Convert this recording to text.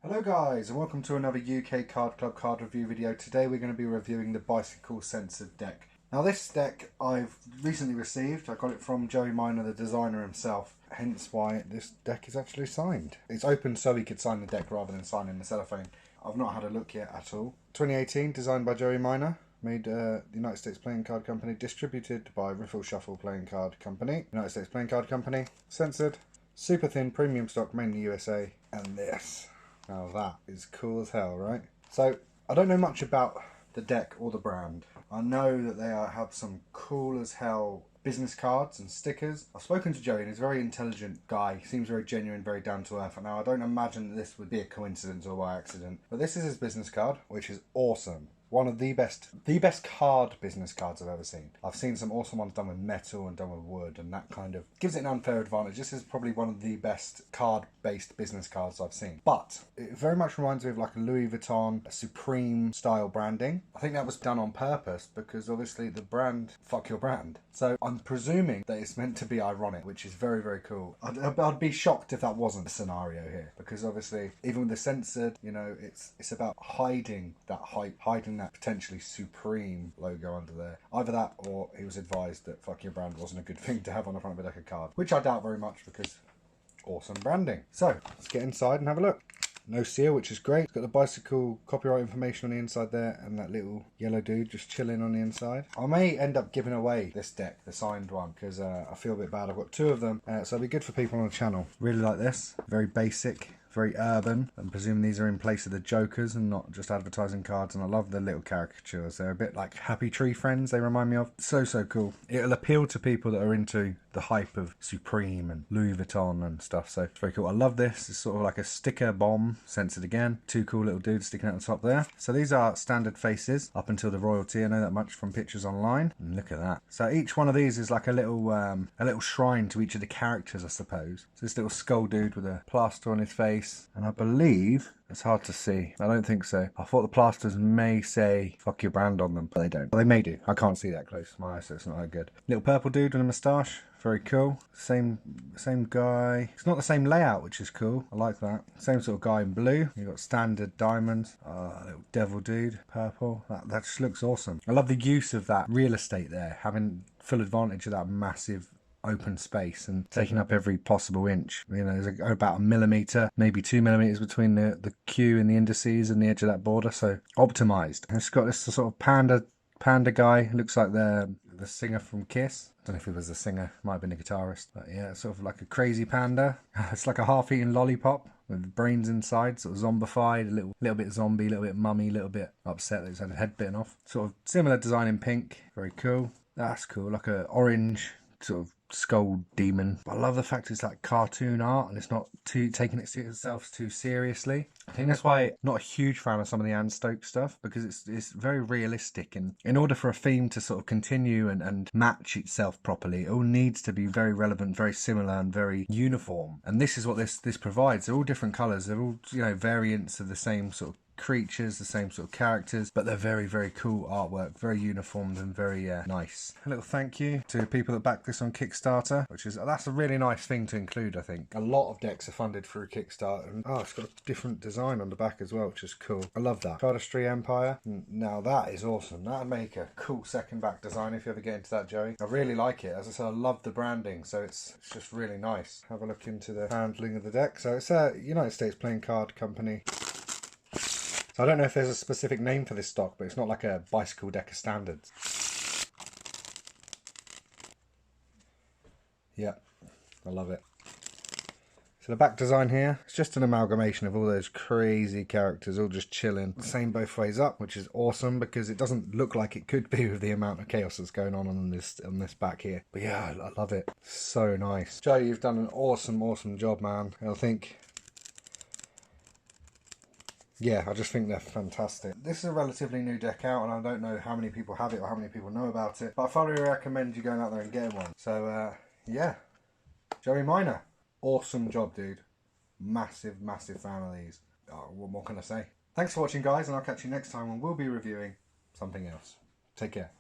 Hello guys and welcome to another UK Card Club card review video. Today we're going to be reviewing the Bicycle Censored deck. Now this deck I've recently received. I got it from Joey Miner, the designer himself, hence why this deck is actually signed. It's open so he could sign the deck rather than signing the cellophane. I've not had a look yet at all. 2018, designed by Joey Miner. Made the United States Playing Card Company. Distributed by Riffle Shuffle Playing Card Company. United States Playing Card Company. Censored. Super thin premium stock, mainly USA. And this. Now that is cool as hell, right? So, I don't know much about the deck or the brand. I know that they have some cool as hell business cards and stickers. I've spoken to Joey and he's a very intelligent guy. He seems very genuine, very down to earth. Now, I don't imagine that this would be a coincidence or by accident. But this is his business card, which is awesome. One of the best card business cards I've ever seen. I've seen some awesome ones done with metal and done with wood, and that kind of gives it an unfair advantage. This is probably one of the best card-based business cards I've seen. But it very much reminds me of like a Louis Vuitton, a Supreme style branding. I think that was done on purpose because obviously the brand, fuck your brand. So I'm presuming that it's meant to be ironic, which is very, very cool. I'd be shocked if that wasn't the scenario here, because obviously even with the Censored, you know, it's about hiding that hype, hiding that potentially Supreme logo under there. Either that or he was advised that fuck your brand wasn't a good thing to have on the front of a deck of cards, which I doubt very much because awesome branding. So let's get inside and have a look. No seal, which is great. It's got the bicycle copyright information on the inside there and that little yellow dude just chilling on the inside. I may end up giving away this deck, the signed one, because I feel a bit bad. I've got two of them, so it'll be good for people on the channel. Really like this. Very basic. Very urban. I'm presuming these are in place of the Jokers and not just advertising cards, and I love the little caricatures. They're a bit like Happy Tree Friends, they remind me of. So cool. It'll appeal to people that are into the hype of Supreme and Louis Vuitton and stuff, so it's very cool. I love this. It's sort of like a sticker bomb, censored again. Two cool little dudes sticking out the top there. So these are standard faces up until the royalty. I know that much from pictures online. And look at that. So each one of these is like a little shrine to each of the characters, I suppose. So this little skull dude with a plaster on his face. And I believe, it's hard to see, I don't think so. I thought the plasters may say fuck your brand on them, but they don't. Well, they may do. I can't see that close to my eyes, so it's not that good. Little purple dude with a moustache, very cool. Same guy. It's not the same layout, which is cool. I like that. Same sort of guy in blue. You've got standard diamonds. Little devil dude, purple. That just looks awesome. I love the use of that real estate there, having full advantage of that massive open space and taking up every possible inch. You know, there's about 1 millimeter, maybe 2 millimeters between the Q and the indices and the edge of that border, so optimized. And it's got this sort of panda guy. Looks like the singer from Kiss. I don't know if he was the singer, might have been the guitarist, but yeah, sort of like a crazy panda. It's like a half-eaten lollipop with brains inside, sort of zombified, a little bit zombie, a little bit mummy, a little bit upset that he's had a head bitten off. Sort of similar design in pink. Very cool. That's cool, like a orange sort of skull demon. I love the fact it's like cartoon art and it's not too taking itself too seriously. I think that's why I'm not a huge fan of some of the Anne Stokes stuff, because it's very realistic, and in order for a theme to sort of continue and match itself properly, it all needs to be very relevant, very similar and very uniform. And this is what this provides. They're all different colours, they're all, you know, variants of the same sort of creatures, the same sort of characters, but they're very, very cool artwork, very uniformed and very nice. A little thank you to people that backed this on Kickstarter, that's a really nice thing to include. I think a lot of decks are funded through Kickstarter, and it's got a different design on the back as well, which is cool. I love that. Cardistry Empire, now that is awesome. That'd make a cool second back design if you ever get into that, Joey. I really like it. As I said, I love the branding, so it's just really nice. Have a look into the handling of the deck. So it's a United States Playing Card Company. So I don't know if there's a specific name for this stock, but it's not like a bicycle deck of standards. Yeah, I love it. So the back design here, it's just an amalgamation of all those crazy characters all just chilling. Same both ways up, which is awesome because it doesn't look like it could be with the amount of chaos that's going on this back here. But yeah, I love it. So nice. Joe, you've done an awesome job, man. I think... yeah, I just think they're fantastic. This is a relatively new deck out, and I don't know how many people have it or how many people know about it, but I thoroughly recommend you going out there and getting one. So, yeah. Joey Miner. Awesome job, dude. Massive fan of these. What more can I say? Thanks for watching, guys, and I'll catch you next time when we'll be reviewing something else. Take care.